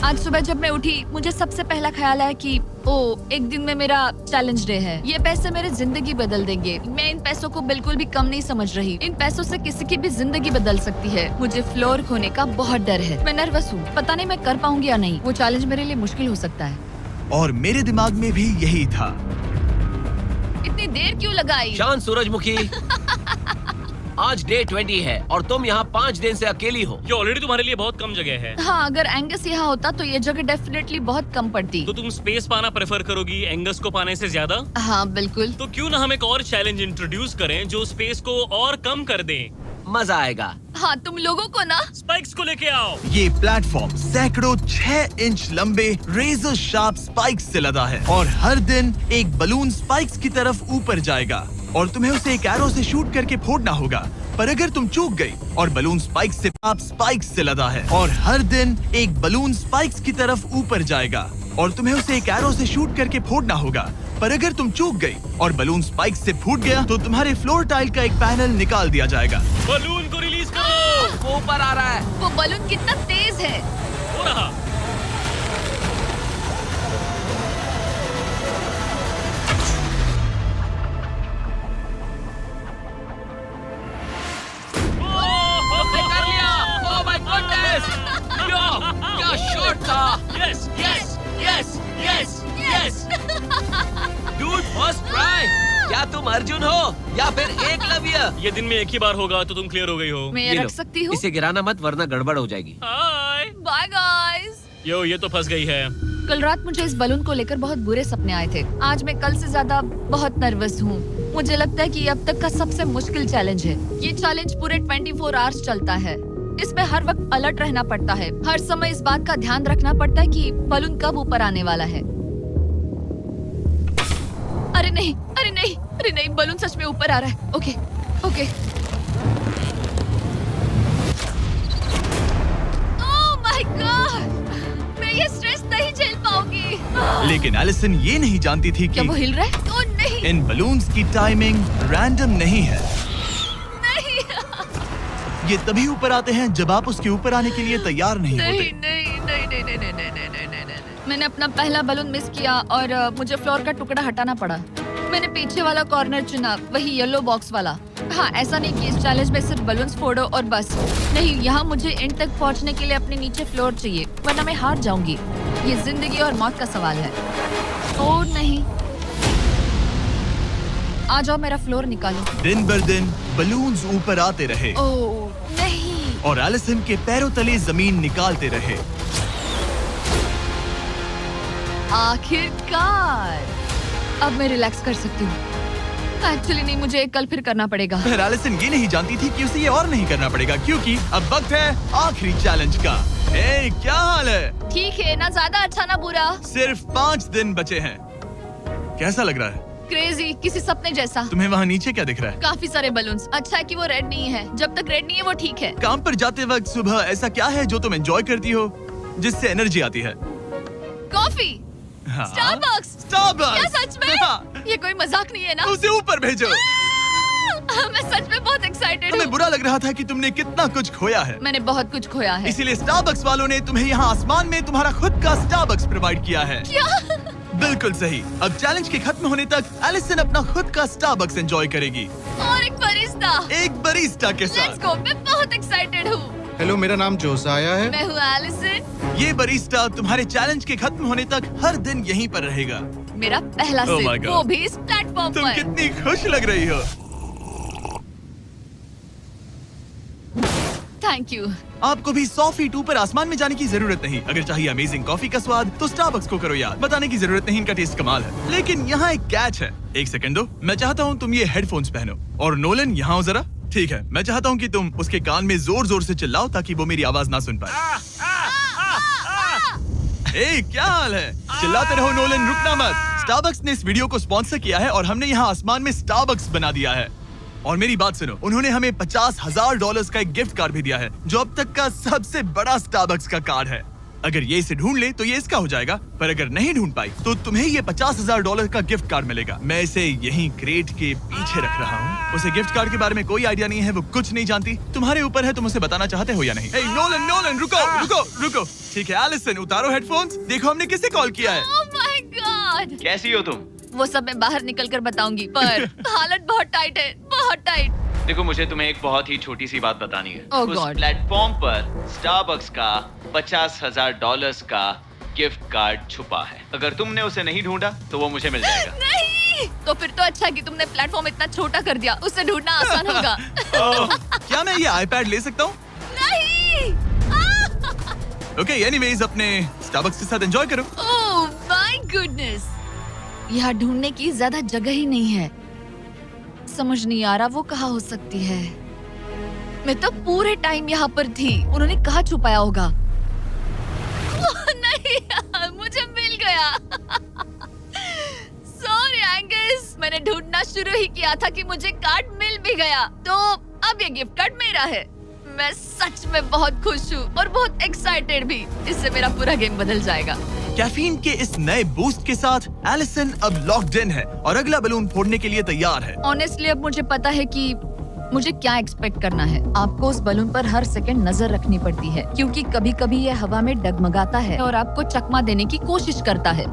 आज सुबह जब मैं उठी, मुझे सबसे पहला ख्याल आया कि एक दिन में मेरा चैलेंज डे है। ये पैसे मेरी जिंदगी बदल देंगे। मैं इन पैसों को बिल्कुल भी कम नहीं समझ रही। इन पैसों से किसी की भी जिंदगी बदल सकती है। मुझे फ्लोर खोने का बहुत डर है। मैं नर्वस हूँ, पता नहीं मैं कर पाऊंगी या नहीं। वो चैलेंज मेरे लिए मुश्किल हो सकता है। और मेरे दिमाग में भी यही था। इतनी देर क्यों लगाई? शांत सूरजमुखी। आज डे 20 है और तुम यहाँ 5 दिन से अकेली हो। ये ऑलरेडी तुम्हारे लिए बहुत कम जगह है। हाँ, अगर एंगस यहाँ होता तो ये जगह डेफिनेटली बहुत कम पड़ती। तो तुम स्पेस पाना प्रेफर करोगी एंगस को पाने से ज्यादा? हाँ बिल्कुल। तो क्यों ना हम एक और चैलेंज इंट्रोड्यूस करें जो स्पेस को और कम कर दे। मजा आएगा। हाँ, तुम लोगों को ना स्पाइक्स को लेके आओ। ये प्लेटफॉर्म सैकड़ों 6 इंच लंबे रेजर शार्प स्पाइक्स से लदा है और हर दिन एक बलून स्पाइक्स की तरफ ऊपर जाएगा और तुम्हें उसे एक एरो से शूट करके फोड़ना होगा। पर अगर तुम चूक गई और बलून स्पाइक्स से लदा है और हर दिन एक बलून स्पाइक्स की तरफ ऊपर जाएगा और तुम्हें उसे एक एरो से शूट करके फोड़ना होगा। पर अगर तुम चूक गई और बलून स्पाइक्स से फूट गया तो तुम्हारे फ्लोर टाइल का एक पैनल निकाल दिया जाएगा। बलून को रिलीज करो। वो ऊपर आ रहा है। वो बलून कितना तेज है। हो रहा। उसने कर लिया। Oh my goodness. क्या शॉट था। Yes yes yes yes yes. Dude, first try. क्या तुम अर्जुन हो या फिर एकलव्य? ये दिन में एक ही बार होगा तो तुम क्लियर हो गई हो। मैं ये ये लो। रख सकती हूँ? इसे गिराना मत वरना गड़बड़ हो जाएगी। हाय। Bye guys. यो, ये तो फंस गई है। कल रात मुझे इस बलून को लेकर बहुत बुरे सपने आए थे। आज मैं कल से ज्यादा बहुत नर्वस हूँ। मुझे लगता है कि ये अब तक का सबसे मुश्किल चैलेंज है। ये चैलेंज पूरे 24 आवर्स चलता है। इसमें हर वक्त अलर्ट रहना पड़ता है। हर समय इस बात का ध्यान रखना पड़ता है कि बलून कब ऊपर आने वाला है। अरे नहीं, अरे नहीं, अरे नहीं, बलून सच में ऊपर आ रहा है। Okay, okay. Oh my God, मैं ये स्ट्रेस नहीं झेल पाऊंगी। लेकिन एलिसन ये नहीं जानती थी क्या कि वो हिल रहा है? ओ नहीं, इन बलून्स की टाइमिंग रैंडम नहीं है। नहीं, ये तभी ऊपर आते हैं जब आप उसके ऊपर आने के लिए तैयार नहीं नहीं, होते। नहीं, नहीं, नहीं, नहीं, नहीं, नहीं, नहीं, नहीं, नहीं, नहीं। मैंने अपना पहला बलून मिस किया और मुझे फ्लोर का टुकड़ा हटाना पड़ा। मैंने पीछे वाला कॉर्नर चुना, वही येलो बॉक्स वाला। हाँ, ऐसा नहीं कि इस चैलेंज में सिर्फ बलून्स फोड़ो और बस। नहीं, यहाँ मुझे एंड तक पहुँचने के लिए अपने नीचे फ्लोर चाहिए, वरना मैं हार जाऊंगी। ये जिंदगी और मौत का सवाल है। ओ नहीं, आ जाओ, मेरा फ्लोर निकालो। दिन बर दिन बलून्स ऊपर आते रहे ओ नहीं, और एलिसन के पैरों तले जमीन निकालते रहे। आखिरकार अब मैं रिलैक्स कर सकती हूँ। एक्चुअली नहीं, मुझे कल फिर करना पड़ेगा। पर एलिसन ये नहीं जानती थी कि उसे ये और नहीं करना पड़ेगा, क्योंकि अब वक्त है आखिरी चैलेंज का। ए, क्या हाल है? ठीक है, ना ज्यादा अच्छा ना बुरा। सिर्फ 5 दिन बचे हैं। कैसा लग रहा है? क्रेजी, किसी सपने जैसा। तुम्हें वहाँ नीचे क्या दिख रहा है? काफी सारे बलून्स। अच्छा है कि वो रेड नहीं है। जब तक रेड नहीं है वो ठीक है। काम पर जाते वक्त सुबह ऐसा क्या है जो तुम एंजॉय करती हो, जिससे एनर्जी आती है? कॉफी। हाँ? स्टारबक्स। स्टारबक्स। क्या सच में? हाँ। ये कोई मजाक नहीं है ना? उसे ऊपर भेजो। मैं सच में बहुत एक्साइटेड हमें हूँ। बुरा लग रहा था कि तुमने कितना कुछ खोया है, मैंने बहुत कुछ खोया है। इसीलिए स्टारबक्स वालों ने तुम्हें यहाँ आसमान में तुम्हारा खुद का स्टारबक्स प्रोवाइड किया है। क्या? बिल्कुल सही। अब चैलेंज के खत्म होने तक एलिसन अपना खुद का स्टारबक्स एंजॉय करेगी, और एक बरिस्ता। एक बरिस्टा के लेट्स साथ। गो, मैं बहुत एक्साइटेड हूँ। हेलो, मेरा नाम जोसाया है। मैं हूँ एलिसन। ये बरिस्टा तुम्हारे चैलेंज के खत्म होने तक हर दिन यहीं पर रहेगा। मेरा पहला Oh my सिप, God. वो भी इस प्लेटफॉर्म तुम पर। कितनी खुश लग रही हो। Thank you. आपको भी 100 फीट ऊपर आसमान में जाने की जरूरत नहीं। अगर चाहिए अमेजिंग कॉफी का स्वाद तो स्टारबक्स को करो याद। बताने की जरूरत नहीं, इनका टेस्ट कमाल है। लेकिन यहाँ एक कैच है। एक सेकंड दो, मैं चाहता हूँ तुम ये हेडफोन्स पहनो। और नोलन, यहाँ आओ जरा। ठीक है, मैं चाहता हूँ कि तुम उसके कान में जोर जोर से चिल्लाओ ताकि वो मेरी आवाज ना सुन पाए। ए, क्या हाल है? चिल्लाते रहो नोलन, रुकना मत। स्टारबक्स ने इस वीडियो को स्पॉन्सर किया है और हमने यहाँ आसमान में स्टारबक्स बना दिया है। और मेरी बात सुनो, उन्होंने हमें $50,000 का एक गिफ्ट कार्ड भी दिया है, जो अब तक का सबसे बड़ा स्टारबक्स का कार्ड है। अगर ये इसे ढूंढ ले तो ये इसका हो जाएगा, पर अगर नहीं ढूंढ पाई तो तुम्हें ये $50,000 का गिफ्ट कार्ड मिलेगा। मैं इसे यहीं क्रेट के पीछे रख रहा हूँ। उसे गिफ्ट कार्ड के बारे में कोई आइडिया नहीं है, वो कुछ नहीं जानती। तुम्हारे ऊपर है, तुम उसे बताना चाहते हो या नहीं। ए, नोलन, नोलन, रुको, रुको, रुको। ठीक है एलिसन, उतारो हेडफोन्स। देखो हमने किसे कॉल किया है। Oh my God. कैसी हो तुम? वो सब मैं बाहर निकल कर बताऊंगी, पर हालत बहुत टाइट है, बहुत टाइट। देखो, मुझे तुम्हें एक बहुत ही छोटी सी बात बतानी है। Oh उस God. प्लेटफॉर्म पर स्टारबक्स का $50,000 का गिफ्ट कार्ड छुपा है। अगर तुमने उसे नहीं ढूंढा तो वो मुझे मिल जाएगा। नहीं, तो फिर तो अच्छा कि तुमने प्लेटफॉर्म इतना छोटा कर दिया, उससे ढूंढना आसान होगा। क्या मैं ये आईपैड ले सकता हूँ? नहीं। ओके, एनीवेज अपने स्टारबक्स के साथ एंजॉय करो। ओह माय गुडनेस, यहाँ ढूंढने की ज्यादा जगह ही नहीं है। समझ नहीं आ रहा वो कहाँ हो सकती है। मैं तो पूरे टाइम यहाँ पर थी, उन्होंने कहाँ छुपाया होगा। ओह, नहीं, मुझे मिल गया। सॉरी एंगस, मैंने ढूंढना शुरू ही किया था कि मुझे कार्ड मिल भी गया, तो अब ये गिफ्ट कार्ड मेरा है। मैं सच में बहुत खुश हूँ और बहुत एक्साइटेड भी। इससे मेरा पूरा गेम बदल जाएगा। कैफीन के इस नए बूस्ट के साथ एलिसन अब लॉक्ड इन है और अगला बलून फोड़ने के लिए तैयार है। ऑनेस्टली अब मुझे पता है कि मुझे क्या एक्सपेक्ट करना है। आपको उस बलून पर हर सेकंड नजर रखनी पड़ती है, क्योंकि कभी-कभी यह हवा में डगमगाता है और आपको चकमा देने की कोशिश करता है।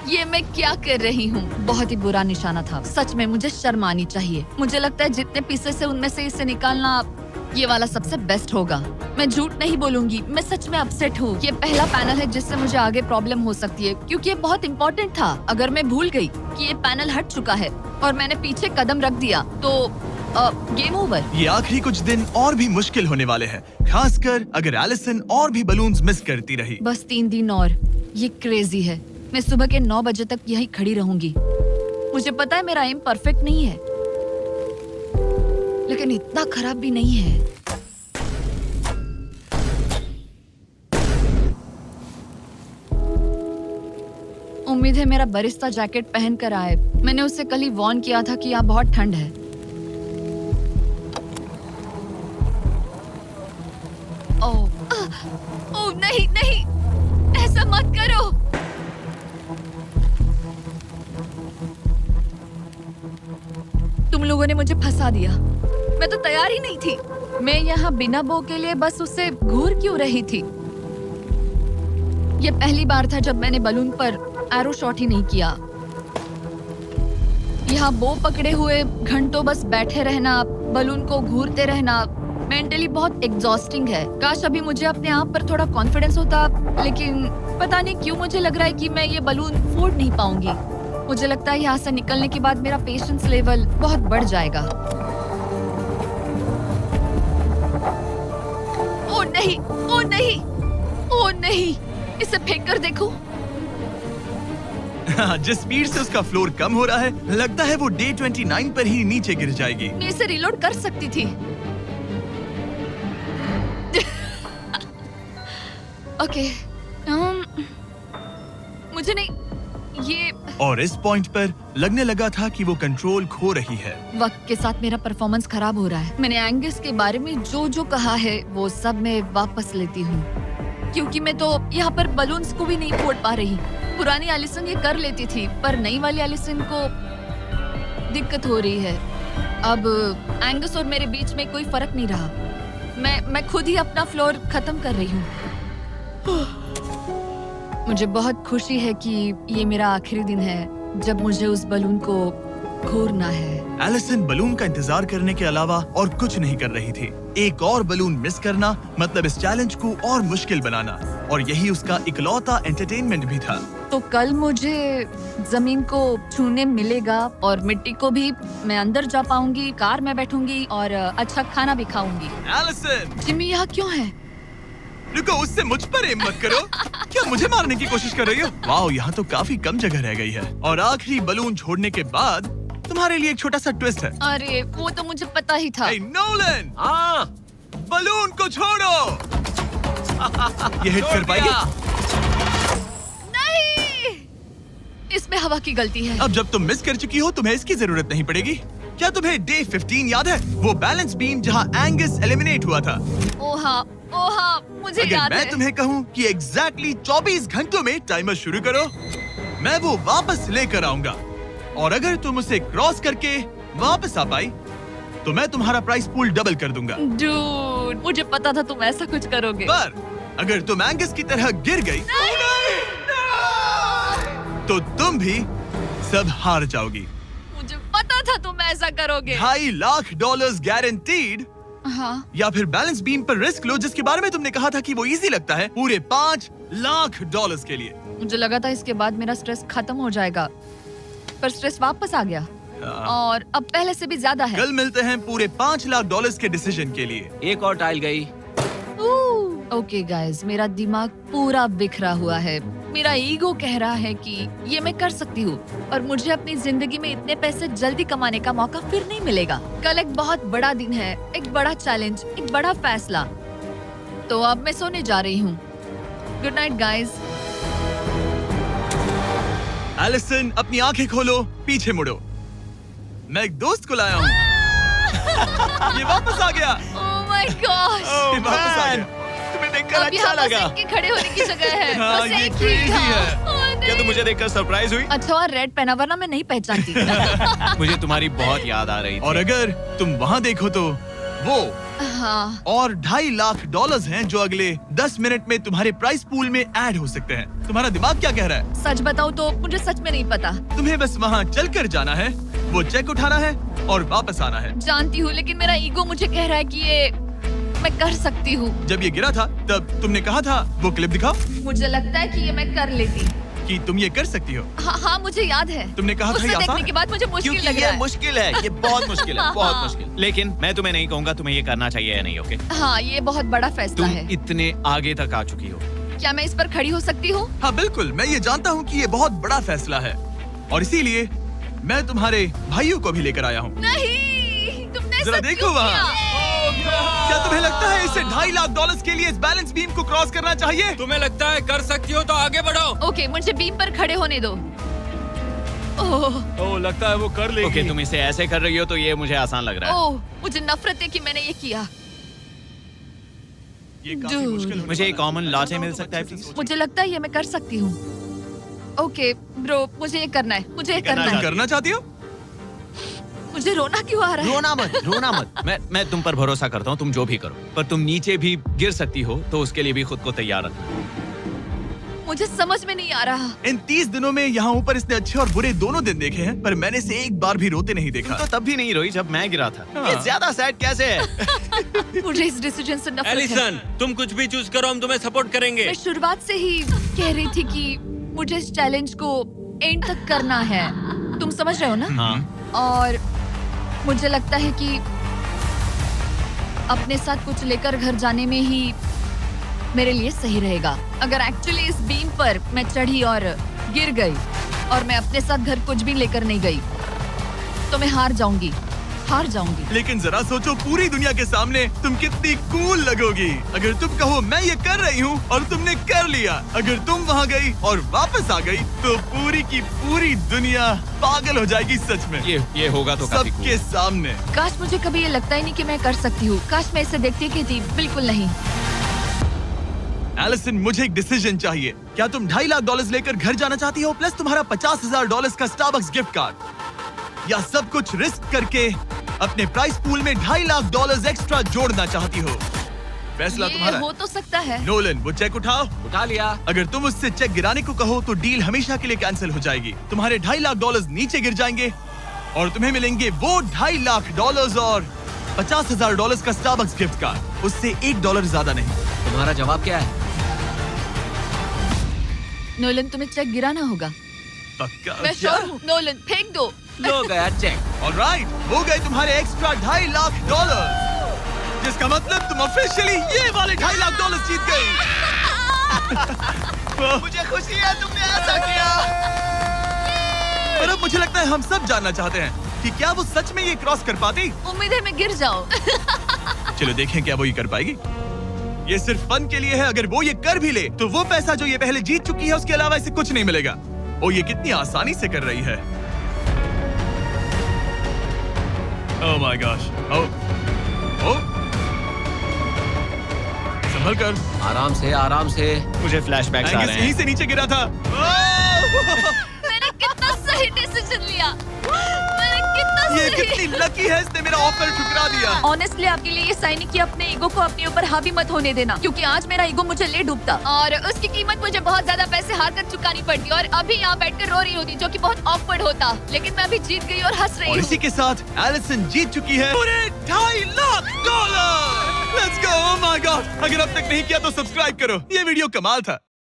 ये मैं क्या कर रही हूँ? बहुत ही बुरा निशाना था। सच में मुझे शर्म आनी चाहिए। मुझे लगता है जितने पीसेस है उनमें से इसे निकालना ये वाला सबसे बेस्ट होगा। मैं झूठ नहीं बोलूंगी, मैं सच में अपसेट हूँ। ये पहला पैनल है जिससे मुझे आगे प्रॉब्लम हो सकती है, क्योंकि ये बहुत इम्पोर्टेंट था। अगर मैं भूल गई कि ये पैनल हट चुका है और मैंने पीछे कदम रख दिया तो गेम ओवर। ये आखिरी कुछ दिन और भी मुश्किल होने वाले हैं, खासकर अगर एलिसन और भी बलून्स मिस करती रही। बस 3 दिन और। ये क्रेजी है। मैं सुबह के 9 बजे तक यहीं खड़ी रहूंगी। मुझे पता है मेरा एम परफेक्ट नहीं है, लेकिन इतना खराब भी नहीं है। उम्मीद है मेरा बरिस्ता जैकेट पहन कर आए। मैंने उससे कल ही वार्न किया था कि यहाँ बहुत ठंड है। मत करो। तुम लोगों ने मुझे फंसा दिया। मैं तो तैयार ही नहीं थी। मैं यहाँ बिना बो के लिए बस उससे घूर क्यों रही थी? ये पहली बार था जब मैंने बलून पर एरो शॉट ही नहीं किया। यहाँ बो पकड़े हुए घंटों बस बैठे रहना, बलून को घूरते रहना मेंटली बहुत एग्जॉस्टिंग है। काश अभी मुझे अपने आप पर थोड़ा कॉन्फिडेंस होता, लेकिन पता नहीं क्यों मुझे लग रहा है कि मैं ये बलून फोड़ नहीं पाऊंगी। मुझे लगता है यहाँ से निकलने के बाद मेरा पेशेंस लेवल बहुत बढ़ जाएगा। ओ नहीं, ओ नहीं, ओ नहीं, इसे फेंक कर देखो। जिस स्पीड से उसका फ्लोर कम हो रहा है, लगता है वो डे 29 पर ही नीचे गिर जाएगी। मैं इसे रिलोड कर सकती थी। ओके, मुझे नहीं ये। और इस पॉइंट पर लगने लगा था कि वो कंट्रोल खो रही है। वक्त के साथ मेरा परफॉर्मेंस खराब हो रहा है। मैंने एंगस के बारे में जो जो कहा है वो सब मैं वापस लेती हूँ, क्योंकि मैं तो यहाँ पर बलून्स को भी नहीं फोड़ पा रही। पुरानी एलिसन ये कर लेती थी, पर नई वाली एलिसन को दिक्कत हो रही है। अब एंगस और मेरे बीच में कोई फर्क नहीं रहा। मैं खुद ही अपना फ्लोर खत्म कर रही हूँ। मुझे बहुत खुशी है कि ये मेरा आखिरी दिन है जब मुझे उस बलून को घूरना है। एलिसन बलून का इंतजार करने के अलावा और कुछ नहीं कर रही थी। एक और बलून मिस करना मतलब इस चैलेंज को और मुश्किल बनाना, और यही उसका इकलौता एंटरटेनमेंट भी था। तो कल मुझे जमीन को छूने मिलेगा और मिट्टी को भी। मैं अंदर जा पाऊंगी, कार में बैठूंगी और अच्छा खाना भी खाऊंगी। एलिसन, जिमी यहाँ क्यों है? रुको, उससे मुझ पर एम मत करो। क्या मुझे मारने की कोशिश कर रही हो? वाओ, यहाँ तो काफी कम जगह रह गई है। और आखिरी बलून छोड़ने के बाद तुम्हारे लिए एक छोटा सा ट्विस्ट है। अरे वो तो मुझे पता ही था। हे नोलन, हाँ, बलून को छोड़ो। ये हिट कर पाएगी? नहीं, इसमें हवा की गलती है। अब जब तुम मिस कर चुकी हो, तुम्हें इसकी जरूरत नहीं पड़ेगी। क्या तुम्हें डे 15 याद है? वो बैलेंस बीम जहाँ एंगस एलिमिनेट हुआ था। ओह हाँ, मुझे अगर याद मैं है। तुम्हें कहूँ कि एग्जैक्टली 24 घंटों में टाइमर शुरू करो, मैं वो वापस लेकर आऊंगा। और अगर तुम उसे क्रॉस करके वापस आ पाई, तो मैं तुम्हारा प्राइस पूल डबल कर दूंगा। डूड, मुझे पता था तुम ऐसा कुछ करोगे। पर अगर तुम एंगस की तरह गिर गई, तो तुम भी सब हार जाओगी। मुझे पता था तुम ऐसा करोगे। $2.5 लाख गारंटीड। हाँ, या फिर बैलेंस बीम पर रिस्क लो, जिसके बारे में तुमने कहा था कि वो इजी लगता है, पूरे $5 लाख के लिए। मुझे लगा था इसके बाद मेरा स्ट्रेस खत्म हो जाएगा, पर स्ट्रेस वापस आ गया और अब पहले से भी ज्यादा है। कल मिलते हैं पूरे $5 लाख के डिसीजन के लिए। एक और टाइल गई। ओके गाइस, मेरा दिमाग पूरा बिखरा हुआ है। मेरा ईगो कह रहा है कि ये मैं कर सकती हूँ और मुझे अपनी जिंदगी में इतने पैसे जल्दी कमाने का मौका फिर नहीं मिलेगा। कल एक बहुत बड़ा दिन है, एक बड़ा चैलेंज, एक बड़ा फैसला। तो अब मैं सोने जा रही हूँ। Good night guys. एलिसन, अपनी आंखें खोलो, पीछे मुड़ो। मैं एक दोस्त को लाया हूँ। ये वापस आ गया। ओह माय गॉश। ये वापस आ गया। तुम्हें देखकर अब अच्छा यहाँ बस लगा। एक के खड़े होने की जगह है। हाँ, बस ये एक ही crazy था। है। ओह, नहीं। क्या तुम मुझे देखकर सरप्राइज हुई? अच्छा और रेड पहना, वरना मैं नहीं पहचानती। मुझे तुम्हारी बहुत याद आ रही थी। और अगर तुम वहाँ देखो तो वो हाँ, और $2.5 लाख हैं जो अगले 10 मिनट में तुम्हारे प्राइस पूल में ऐड हो सकते हैं। तुम्हारा दिमाग क्या कह रहा है? सच बताऊँ तो मुझे सच में नहीं पता। तुम्हें बस वहाँ चलकर जाना है, वो चेक उठाना है और वापस आना है। जानती हूँ, लेकिन मेरा ईगो मुझे कह रहा है कि ये मैं कर सकती हूँ। जब ये गिरा था तब तुमने कहा था, वो क्लिप दिखाओ, मुझे लगता है कि ये मैं कर लेती। कि तुम ये कर सकती हो। हाँ, मुझे याद है। तुमने कहा था उसे ये आसान देखने है। के बाद मुझे मुश्किल क्योंकि लग ये रहा है। मुश्किल है, ये बहुत मुश्किल है, बहुत मुश्किल। लेकिन मैं तुम्हें नहीं कहूंगा तुम्हें ये करना चाहिए या नहीं, ओके? हाँ, ये बहुत बड़ा फैसला तुम है। इतने आगे तक आ चुकी हो। क्या मैं इस पर खड़ी हो सकती हूँ? हाँ बिल्कुल, मैं ये जानता हूँ कि ये बहुत बड़ा फैसला है और इसीलिए मैं तुम्हारे भाइयों को भी लेकर आया हूँ। नहीं, तुमने जरा ऐसा देखो क्यों वहाँ। किया? क्या तुम्हें लगता है इसे $2.5 लाख के लिए इस बैलेंस बीम को क्रॉस करना चाहिए? तुम्हें लगता है कर सकती हो तो आगे बढ़ो। ओके, मुझे बीम पर खड़े होने दो। ओह, ओह, लगता है वो कर लेगी। ओके, तुम इसे ऐसे कर रही हो तो ये मुझे आसान लग रहा है। ओह, मुझे नफरत है कि मैंने ये किया। ये काफी Dude. मुश्किल होने मुझे एक वाला है। कॉमन लॉटे मैं मिल चाहता हूँ सकता है तुम अच्छे से प्लीज? सोचो। मुझे लगता है ये मैं कर सकती हूँ। ओके ब्रो, मुझे ये करना है, मुझे ये करना करना है। तुम करना चाहती हो? मुझे रोना क्यों आ रहा है? रोना मत। मैं तुम पर भरोसा करता हूँ, तुम जो भी करो, पर तुम नीचे भी गिर सकती हो, तो उसके लिए भी खुद को तैयार रखना। मुझे समझ में नहीं आ रहा। इन 30 दिनों में यहाँ ऊपर इसने अच्छे और बुरे दोनों दिन देखे हैं, पर मैंने इसे एक बार भी रोते नहीं देखा। तो तब भी नहीं रोई जब मैं गिरा था। हाँ। ये ज्यादा सैड कैसे है? मुझे इस डिसीजन से नफरत है। एलिसन, तुम कुछ भी चूज करो, हम तुम्हें सपोर्ट करेंगे। मैं शुरुआत से ही कह रही थी कि मुझे इस चैलेंज को एंड तक करना है। तुम समझ रहे हो ना? हाँ। और मुझे लगता है कि अपने साथ कुछ लेकर घर जाने में ही मेरे लिए सही रहेगा। अगर एक्चुअली इस बीम पर मैं चढ़ी और गिर गई और मैं अपने साथ घर कुछ भी लेकर नहीं गई, तो मैं हार जाऊंगी। लेकिन जरा सोचो, पूरी दुनिया के सामने तुम कितनी कूल लगोगी अगर तुम कहो मैं ये कर रही हूँ और तुमने कर लिया। अगर तुम वहाँ गई और वापस आ गई तो पूरी की पूरी दुनिया पागल हो जाएगी सच में। ये होगा तो काफी सबके सामने। काश मुझे कभी ये लगता ही नहीं कि मैं कर सकती हूँ। काश मैं इसे देखती की थी। बिल्कुल नहीं। एलिसन, मुझे एक डिसीजन चाहिए। क्या तुम $2.5 लाख लेकर घर जाना चाहती हो प्लस तुम्हारा $50,000 का स्टारबक्स गिफ्ट कार्ड, या सब कुछ रिस्क करके अपने प्राइस पूल में $2.5 लाख एक्स्ट्रा जोड़ना चाहती हो? फैसला ये तुम्हारा हो तो सकता है। नोलन, वो चेक उठाओ। उठा लिया। अगर तुम उससे चेक गिराने को कहो तो डील हमेशा के लिए कैंसिल हो जाएगी। तुम्हारे $2.5 लाख नीचे गिर जाएंगे और तुम्हें मिलेंगे वो $2.5 लाख और $50,000 का स्टारबक्स गिफ्ट कार्ड। उससे $1 ज्यादा नहीं। तुम्हारा जवाब क्या है? नोलन, तुम्हें चेक गिराना होगा। पक्का? मैं श्योर हूँ। नोलन, फेंक दो। लो गया चेक। ऑलराइट, हो गए तुम्हारे एक्स्ट्रा $2.5 लाख, जिसका मतलब तुम ऑफिशियली ये वाले $2.5 लाख जीत गई। मुझे खुशी है तुमने ऐसा किया। पर अब मुझे लगता है हम सब जानना चाहते हैं कि क्या वो सच में ये क्रॉस कर पाती। उम्मीद है मैं गिर जाऊं। चलो देखें क्या वो ये कर पाएगी। ये सिर्फ फन के लिए है। अगर वो ये कर भी ले तो वो पैसा जो ये पहले जीत चुकी है उसके अलावा इसे कुछ नहीं मिलेगा। ओ, ये कितनी आसानी से कर रही है। ओह माय गॉश। ओ संभल कर। आराम से। मुझे फ्लैशबैक्स आ एंगस रहे यहीं हैं। से नीचे गिरा था। मैंने कितना सही डिसीजन लिया। मैंने कितना ये सही। कितनी लकी है, इसने मेरा ऑफर ठुकरा दिया। ऑनेस्टली आपके लिए ये साइन कि अपने ईगो को अपने ऊपर हावी मत होने देना, क्योंकि आज मेरा ईगो मुझे ले डूबता और उसकी कीमत मुझे बहुत ज्यादा पैसे हार कर चुकानी पड़ती और अभी यहाँ बैठकर रो रही होती, जो कि बहुत ऑकवर्ड होता। लेकिन मैं अभी जीत गई और हंस रही और हूँ। इसी के साथ एलिसन जीत चुकी है पूरे $2.5 lakh. Let's go. Oh my God, अगर अब तक नहीं किया तो सब्सक्राइब करो। ये वीडियो कमाल था।